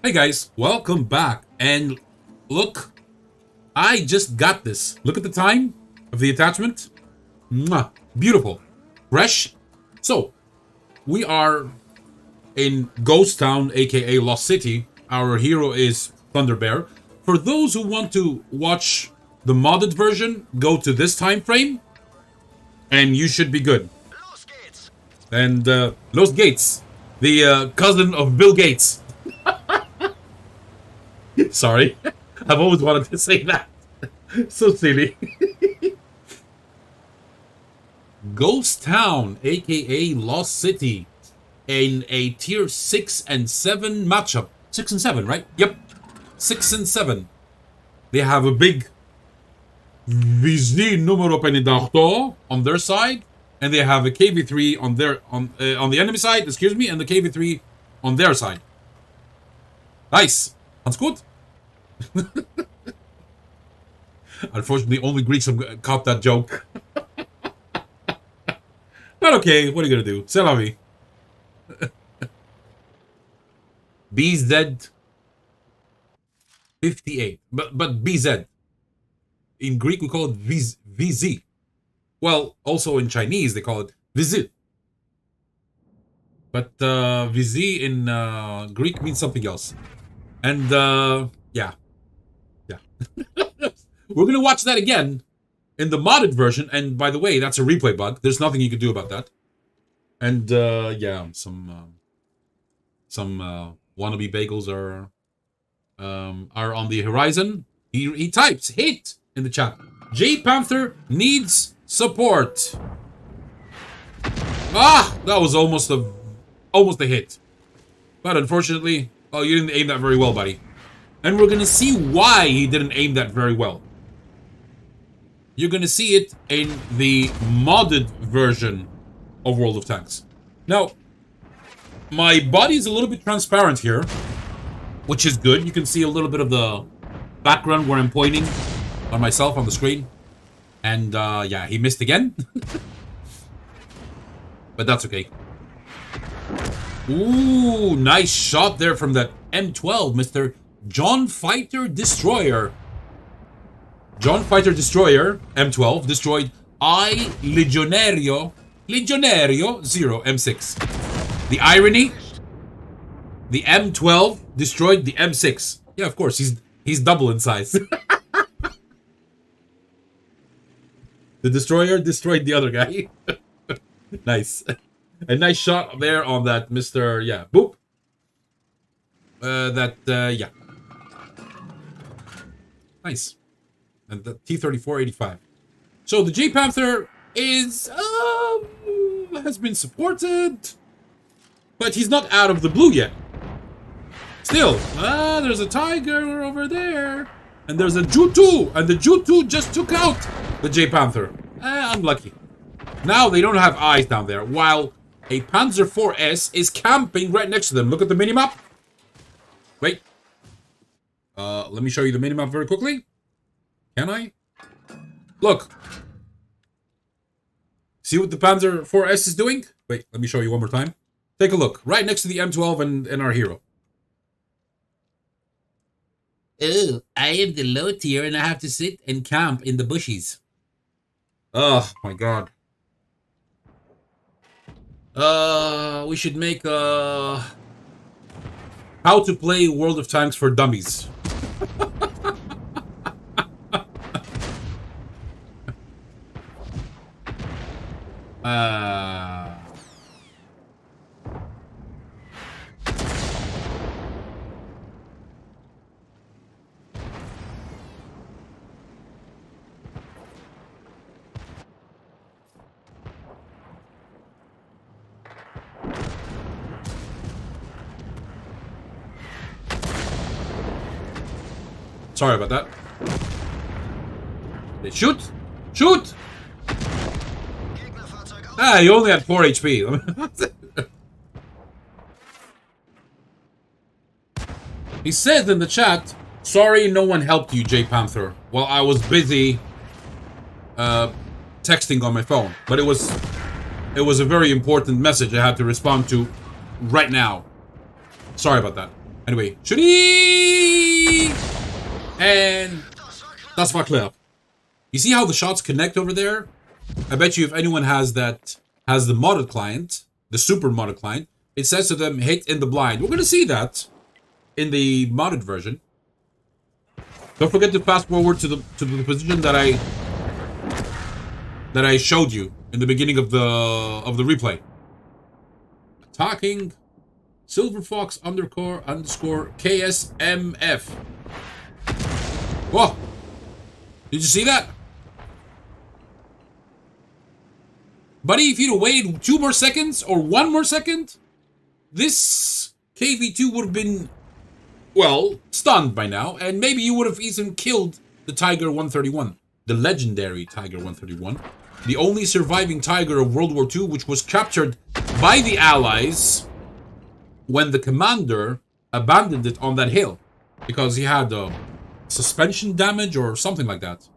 Hey guys, welcome back. And look, I just got this. Look at the time of the attachment. Mwah, beautiful. Fresh. So, we are in Ghost Town, aka Lost City. Our hero is thunderbearr. For those who want to watch the modded version, go to this time frame, and you should be good. And Los Gates, the cousin of Bill Gates. Sorry, I've always wanted to say that. So silly. Ghost Town, aka Lost City, in a tier 6 and 7 matchup. 6 and 7, right? Yep. 6 and 7. They have a big Vizny numero penidachto on their side, and they have a KV3 on their on the enemy side, excuse me, and the KV3 on their side. Nice. That's good. Unfortunately, only Greeks have caught that joke. But okay, what are you gonna do? C'est la vie. BZ 58, but BZ. In Greek we call it VZ. Well, also in Chinese they call it VZ. But VZ in Greek means something else. And yeah. We're gonna watch that again in the modded version. And by the way, that's a replay bug. There's nothing you can do about that. And yeah, some wannabe bagels are on the horizon. He types hit in the chat. J Panther needs support. Ah, that was almost a hit. But unfortunately, oh, you didn't aim that very well, buddy. And we're gonna see why he didn't aim that very well. You're gonna see it in the modded version of World of Tanks. Now, my body is a little bit transparent here, which is good. You can see a little bit of the background where I'm pointing on myself on the screen. And yeah, he missed again. But that's okay. Ooh, nice shot there from that M12, Mr. John Fighter Destroyer. John Fighter Destroyer, M12, destroyed I Legionario 0 M6. The irony, the M12 destroyed the M6. Yeah, of course, he's double in size. The destroyer destroyed the other guy. Nice. A nice shot there on that Mr. Yeah, boop. Yeah. Nice. And the T-34-85. So the J Panther is has been supported, but he's not out of the blue yet. Still, there's a tiger over there, and there's a Ju-2, and the Ju-2 just took out the J Panther. Unlucky. Now they don't have eyes down there, while a Panzer IVS is camping right next to them. Look at the minimap. Wait. Let me show you the minimap very quickly. Can I? Look. See what the Panzer IVS is doing? Wait, let me show you one more time. Take a look. Right next to the M12 and our hero. Oh, I am the low tier and I have to sit and camp in the bushes. Oh, my God. We should make how to play World of Tanks for dummies. Sorry about that. They shoot! Shoot! Ah, you only had 4 HP. He said in the chat, sorry no one helped you, J Panther. Well, I was busy texting on my phone. But it was a very important message I had to respond to right now. Sorry about that. Anyway, Shuri! And das war klar. You see how the shots connect over there? I bet you if anyone has the modded client, the super modded client, it says to them, hit in the blind. We're going to see that in the modded version. Don't forget to fast forward to the position that I showed you in the beginning of the replay. Attacking Silver Fox _ KSMF. Whoa! Did you see that? Buddy, if you'd have waited 2 more seconds or 1 more second, this KV2 would have been, well, stunned by now, and maybe you would have even killed the Tiger 131, the legendary Tiger 131, the only surviving Tiger of World War II, which was captured by the Allies when the commander abandoned it on that hill because he had suspension damage or something like that.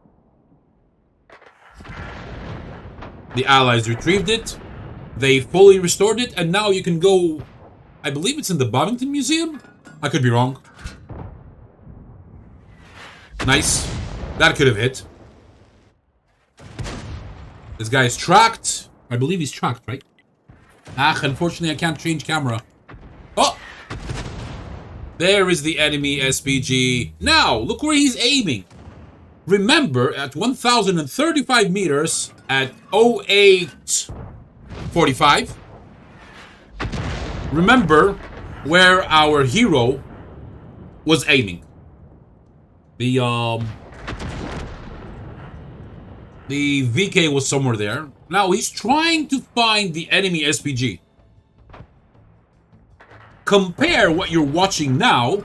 The Allies retrieved it, they fully restored it, and now you can go, I believe it's in the Boddington Museum? I could be wrong. Nice. That could have hit. This guy is tracked. I believe he's tracked, right? Unfortunately I can't change camera. Oh! There is the enemy SPG. Now, look where he's aiming. Remember, at 1,035 meters, at 08:45, remember where our hero was aiming. The VK was somewhere there. Now, he's trying to find the enemy SPG. Compare what you're watching now,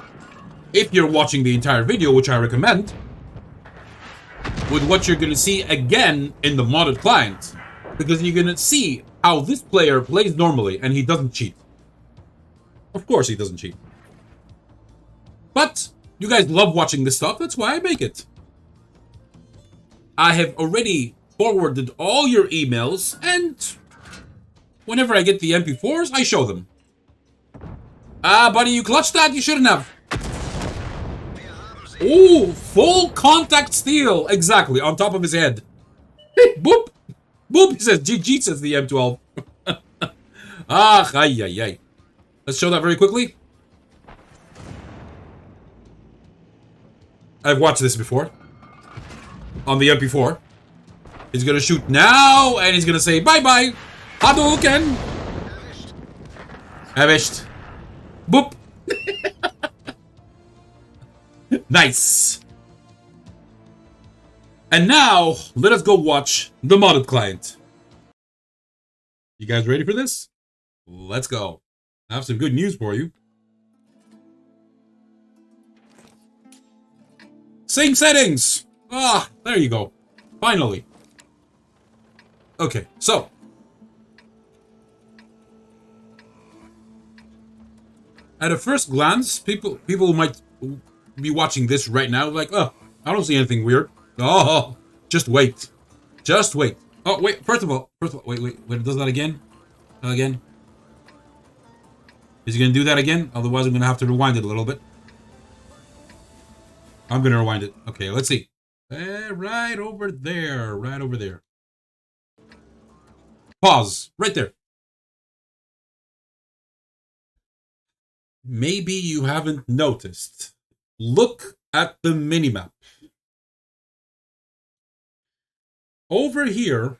if you're watching the entire video, which I recommend, with what you're going to see again in the modded client. Because you're going to see how this player plays normally, and he doesn't cheat. Of course he doesn't cheat. But you guys love watching this stuff, that's why I make it. I have already forwarded all your emails, and whenever I get the MP4s, I show them. Buddy, you clutched that? You shouldn't have. Ooh, full contact steel. Exactly, on top of his head. Boop. Boop, he says. GG, says the M12. Ay. Let's show that very quickly. I've watched this before. On the MP4. He's gonna shoot now, and he's gonna say bye-bye. Hadouken. Erwischt. Boop. Nice. And now, let us go watch the modded client. You guys ready for this? Let's go. I have some good news for you. Same settings. Ah, there you go. Finally. Okay, so. At a first glance, people might be watching this right now like, oh, I don't see anything weird. Oh, just wait. Just wait. Oh, wait, first of all, wait, it does that again? Again? Is he gonna do that again? Otherwise, I'm gonna have to rewind it a little bit. I'm gonna rewind it. Okay, let's see. Right over there. Right over there. Pause. Right there. Maybe you haven't noticed. Look at the minimap. Over here,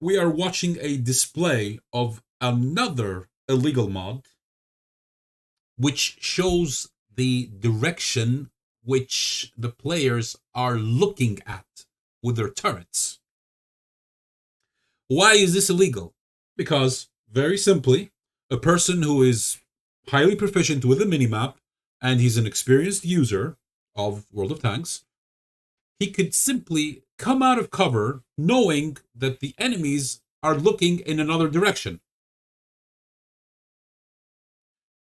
we are watching a display of another illegal mod, which shows the direction which the players are looking at with their turrets. Why is this illegal? Because, very simply, a person who is highly proficient with a minimap, and he's an experienced user of World of Tanks, he could simply come out of cover knowing that the enemies are looking in another direction.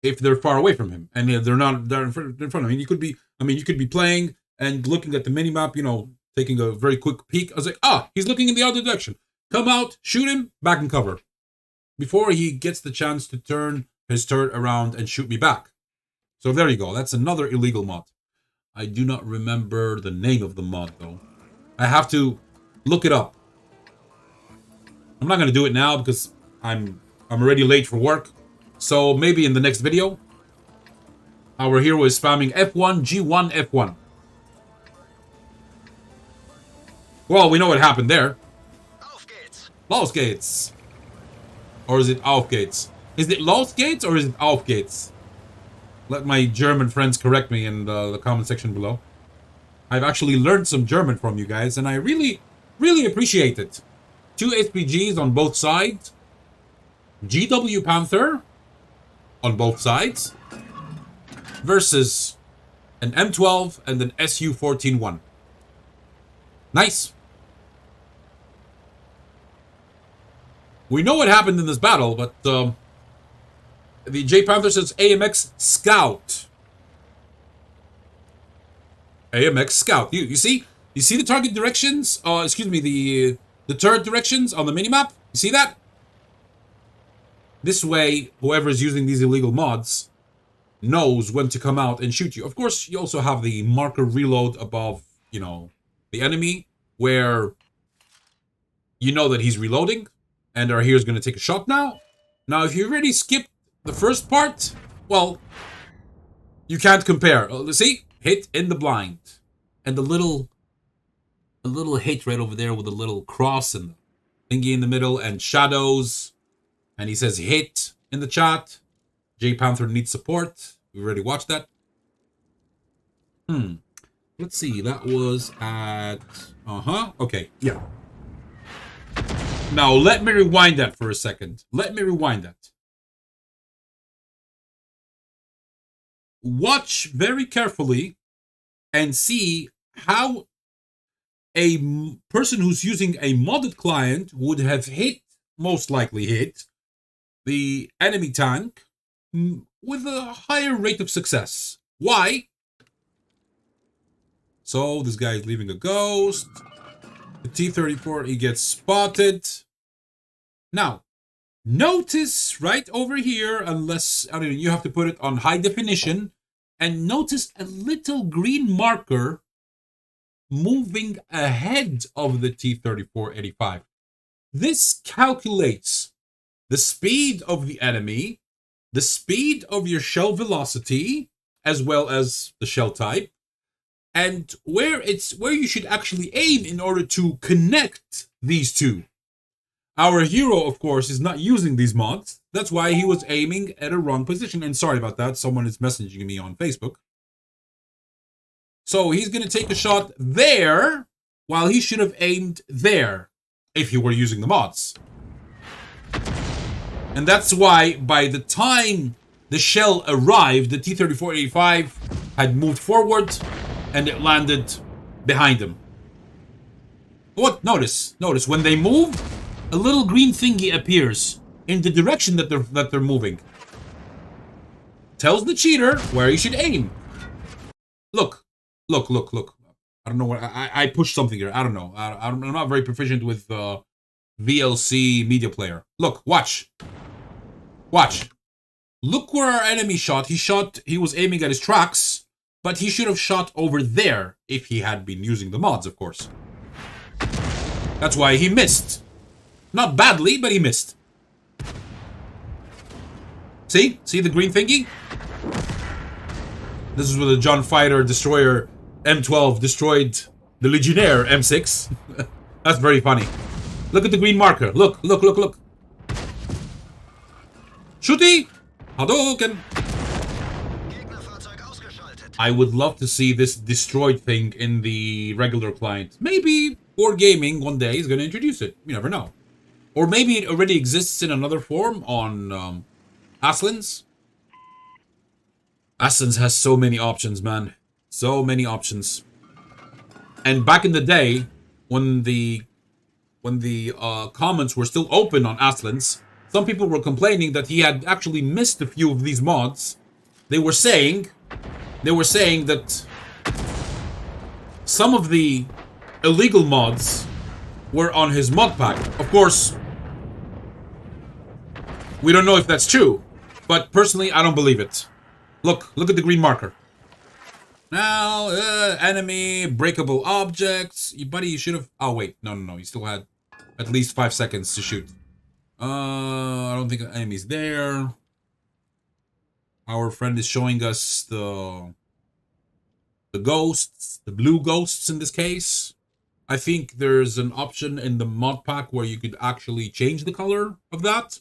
If they're far away from him, and they're not there in front of him. You could be playing and looking at the minimap, you know, taking a very quick peek. I was like, he's looking in the other direction. Come out, shoot him, back in cover. Before he gets the chance to turn his turret around and shoot me back. So there you go. That's another illegal mod. I do not remember the name of the mod, though. I have to look it up. I'm not going to do it now because I'm already late for work. So maybe in the next video. Our hero is spamming F1, G1, F1. Well, we know what happened there. Auf geht's. Los geht's. Or is it Auf geht's? Is it Los geht's or is it Auf geht's? Let my German friends correct me in the comment section below. I've actually learned some German from you guys, and I really, really appreciate it. 2 SPGs on both sides. GW Panther on both sides. Versus an M12 and an SU-14-1. Nice. We know what happened in this battle, but the J Panther says AMX Scout. AMX Scout. You see? You see the target directions? Excuse me, the turret directions on the minimap? You see that? This way, whoever is using these illegal mods knows when to come out and shoot you. Of course, you also have the marker reload above, you know, the enemy, where you know that he's reloading, and our hero's going to take a shot now. Now, if you already skipped the first part, well, you can't compare. See? Hit in the blind. And a little hit right over there with a little cross and thingy in the middle and shadows. And he says hit in the chat. J Panther needs support. We already watched that. Let's see. That was at... Okay. Yeah. Now, let me rewind that for a second. Let me rewind that. Watch very carefully and see how a person who's using a modded client would have most likely hit, the enemy tank with a higher rate of success. Why? So this guy is leaving a ghost. The T-34, he gets spotted. Now, notice right over here, unless, I don't know, you have to put it on high definition, and notice a little green marker moving ahead of the T-34-85. This calculates the speed of the enemy, the speed of your shell velocity, as well as the shell type, and where you should actually aim in order to connect these two. Our hero, of course, is not using these mods. That's why he was aiming at a wrong position. And sorry about that. Someone is messaging me on Facebook. So he's going to take a shot there, while he should have aimed there if he were using the mods. And that's why by the time the shell arrived, the T-34-85 had moved forward and it landed behind him. What? Notice, when they move, a little green thingy appears in the direction that they're moving. Tells the cheater where he should aim. Look. I don't know what I pushed something here. I don't know. I'm not very proficient with VLC media player. Look, watch. Look where our enemy shot. He was aiming at his tracks, but he should have shot over there if he had been using the mods, of course. That's why he missed. Not badly, but he missed. See? See the green thingy? This is where the John Fighter Destroyer M12 destroyed the Legionnaire M6. That's very funny. Look at the green marker. Look. Shooty! Hadouken! I would love to see this destroyed thing in the regular client. Maybe for gaming one day is going to introduce it. You never know. Or maybe it already exists in another form on Aslan's. Aslan's has so many options, man. So many options. And back in the day, when the comments were still open on Aslan's, some people were complaining that he had actually missed a few of these mods. They were saying that some of the illegal mods were on his mod pack. Of course, we don't know if that's true, But personally, I don't believe it. Look at the green marker. Now, enemy, breakable objects. Buddy, you should have... Oh, wait. No. You still had at least 5 seconds to shoot. I don't think the enemy's there. Our friend is showing us the ghosts. The blue ghosts in this case. I think there's an option in the mod pack where you could actually change the color of that.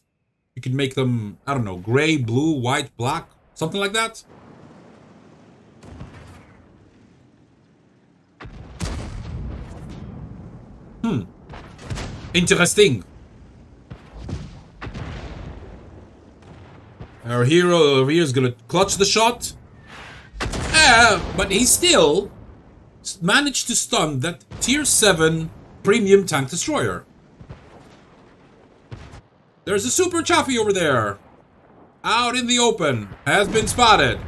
You could make them, I don't know, gray, blue, white, black, something like that. Interesting. Our hero over here is gonna clutch the shot. But he still managed to stun that tier 7 premium tank destroyer. There's a super Chaffee over there. Out in the open. Has been spotted.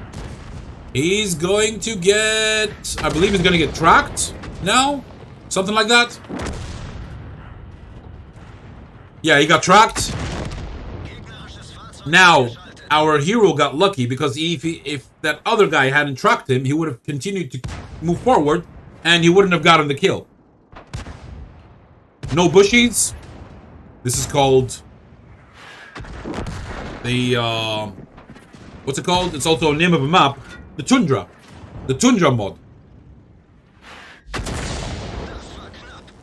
He's going to get... I believe he's going to get tracked now. Something like that. Yeah, he got tracked. Now, our hero got lucky because if that other guy hadn't tracked him, he would have continued to move forward and he wouldn't have gotten the kill. No bushies. This is called the what's it called? It's also a name of a map. The Tundra. The Tundra mod.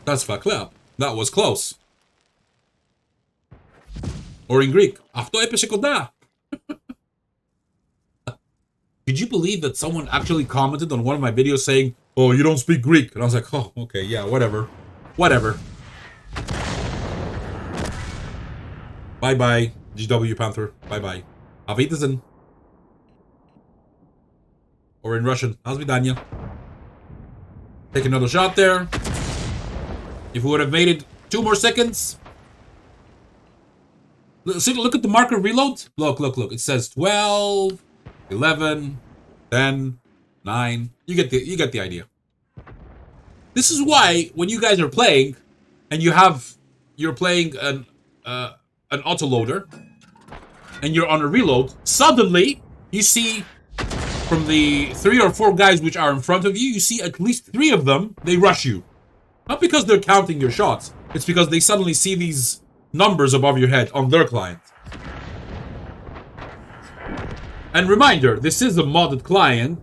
That's verknapp. That was close. Or in Greek, αυτό έπεσε κοντά. Could you believe that someone actually commented on one of my videos saying, "Oh, you don't speak Greek"? And I was like, "Oh, okay, yeah, whatever. Whatever." Bye-bye, GW Panther. Bye-bye. Auf Wiedersehen. Or in Russian, Azvidanya. Take another shot there. If we would have made it 2 more seconds. See, look at the marker reload. Look. It says 12, 11, 10, 9. You get the idea. This is why when you guys are playing and you're playing an autoloader and you're on a reload, suddenly you see from the 3 or 4 guys which are in front of you, you see at least 3 of them, they rush you. Not because they're counting your shots, it's because they suddenly see these numbers above your head on their client. And reminder, this is a modded client.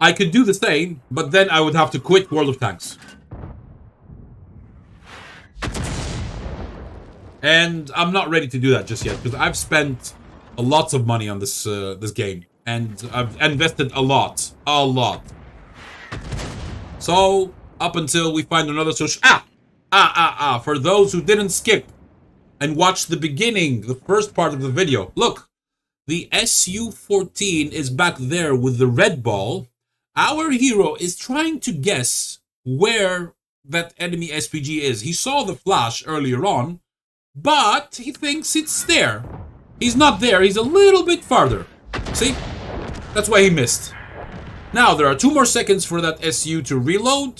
I could do the same, but then I would have to quit World of Tanks. And I'm not ready to do that just yet, because I've spent lots of money on this this game. And I've invested a lot. So, up until we find another social... For those who didn't skip and watch the beginning, the first part of the video. Look, the Su-14 is back there with the red ball. Our hero is trying to guess where that enemy SPG is. He saw the flash earlier on, but he thinks it's there. He's not there, he's a little bit farther. See? That's why he missed. Now, there are 2 more seconds for that SU to reload.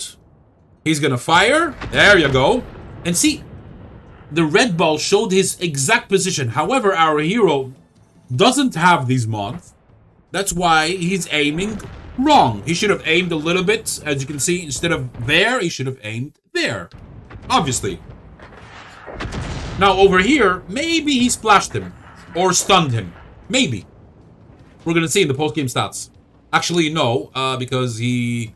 He's gonna fire. There you go. And see, the red ball showed his exact position. However, our hero doesn't have these mods. That's why he's aiming wrong. He should have aimed a little bit. As you can see, instead of there, he should have aimed there. Obviously. Now, over here, maybe he splashed him. Or stunned him. Maybe. We're gonna see in the post-game stats. Actually, no, because he...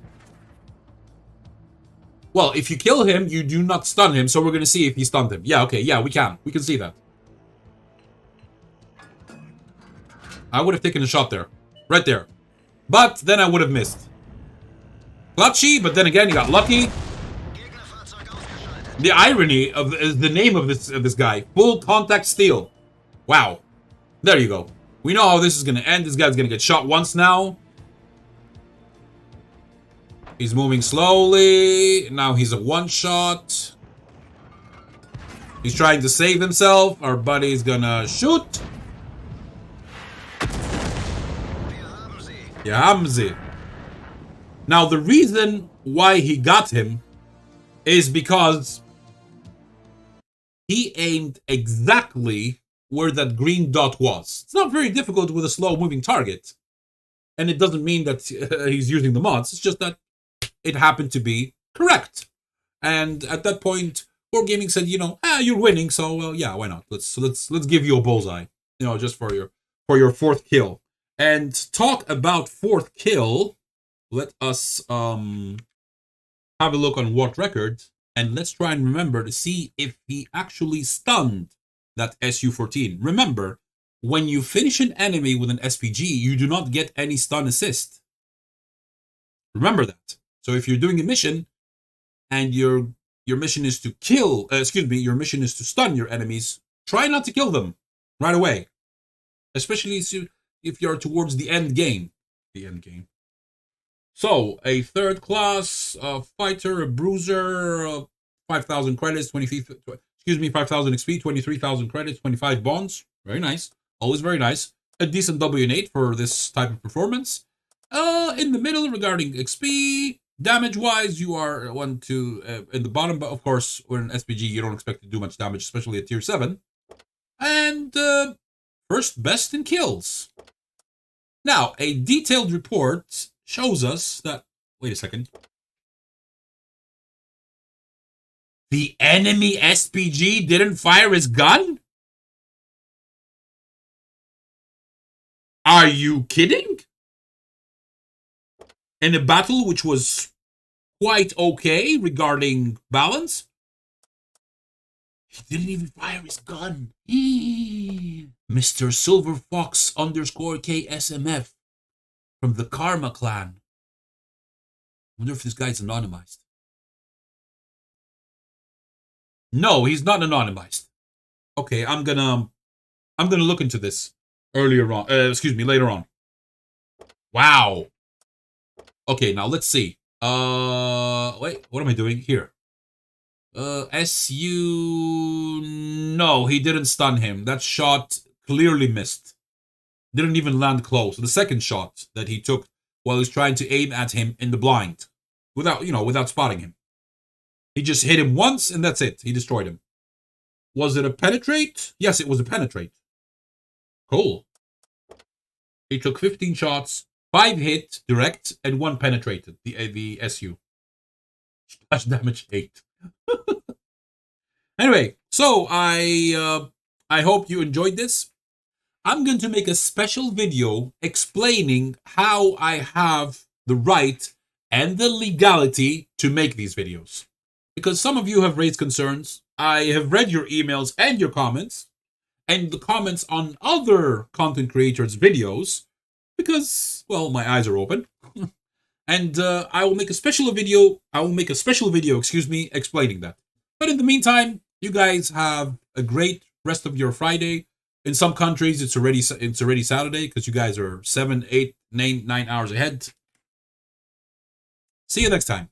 Well, if you kill him, you do not stun him, so we're gonna see if he stunned him. Yeah, okay, yeah, we can. We can see that. I would have taken a shot there. Right there. But then I would have missed. Clutchy, but then again, he got lucky. The irony of the name of this guy. Full contact steel. Wow. There you go. We know how this is gonna end. This guy's gonna get shot once now. He's moving slowly. Now he's a one-shot. He's trying to save himself. Our buddy's gonna shoot. Yeah, now the reason why he got him is because he aimed exactly where that green dot was. It's not very difficult with a slow-moving target. And it doesn't mean that he's using the mods. It's just that it happened to be correct. And at that point, Core Gaming said, you're winning, so yeah, why not? Let's give you a bullseye, just for your fourth kill. And talk about fourth kill. Let us have a look on WoT record, and let's try and remember to see if he actually stunned that SU-14. Remember, when you finish an enemy with an SPG, you do not get any stun assist. Remember that. So if you're doing a mission and your mission is to kill, your mission is to stun your enemies, try not to kill them right away. Especially if you're towards the end game. So, a third class fighter, a bruiser, 5,000 credits, 5,000 XP, 23,000 credits, 25 bonds. Very nice. Always very nice. A decent WN8 for this type of performance. In the middle, regarding XP, damage-wise, you are in the bottom, but of course, with an SPG, you don't expect to do much damage, especially at tier 7. And first best in kills. Now, a detailed report shows us that... Wait a second. The enemy SPG didn't fire his gun? Are you kidding? In a battle which was quite okay regarding balance, he didn't even fire his gun. Mr. Silver Fox _KSMF from the Karma clan. I wonder if this guy's anonymized. No, he's not anonymized. Okay, I'm gonna look into this later on. Wow. Okay, now let's see. Wait, what am I doing here? SU... No, he didn't stun him. That shot clearly missed. Didn't even land close. The second shot that he took while he was trying to aim at him in the blind. Without spotting him. He just hit him once and that's it. He destroyed him. Was it a penetrate? Yes, it was a penetrate. Cool. He took 15 shots. 5 hit direct and 1 penetrated. The SU. Splash damage 8. Anyway, so I hope you enjoyed this. I'm going to make a special video explaining how I have the right and the legality to make these videos. Because some of you have raised concerns. I have read your emails and your comments. And the comments on other content creators' videos. Because, well, my eyes are open. And I will make a special video, explaining that. But in the meantime, you guys have a great rest of your Friday. In some countries, it's already Saturday because you guys are 7, 8, 9 hours ahead. See you next time.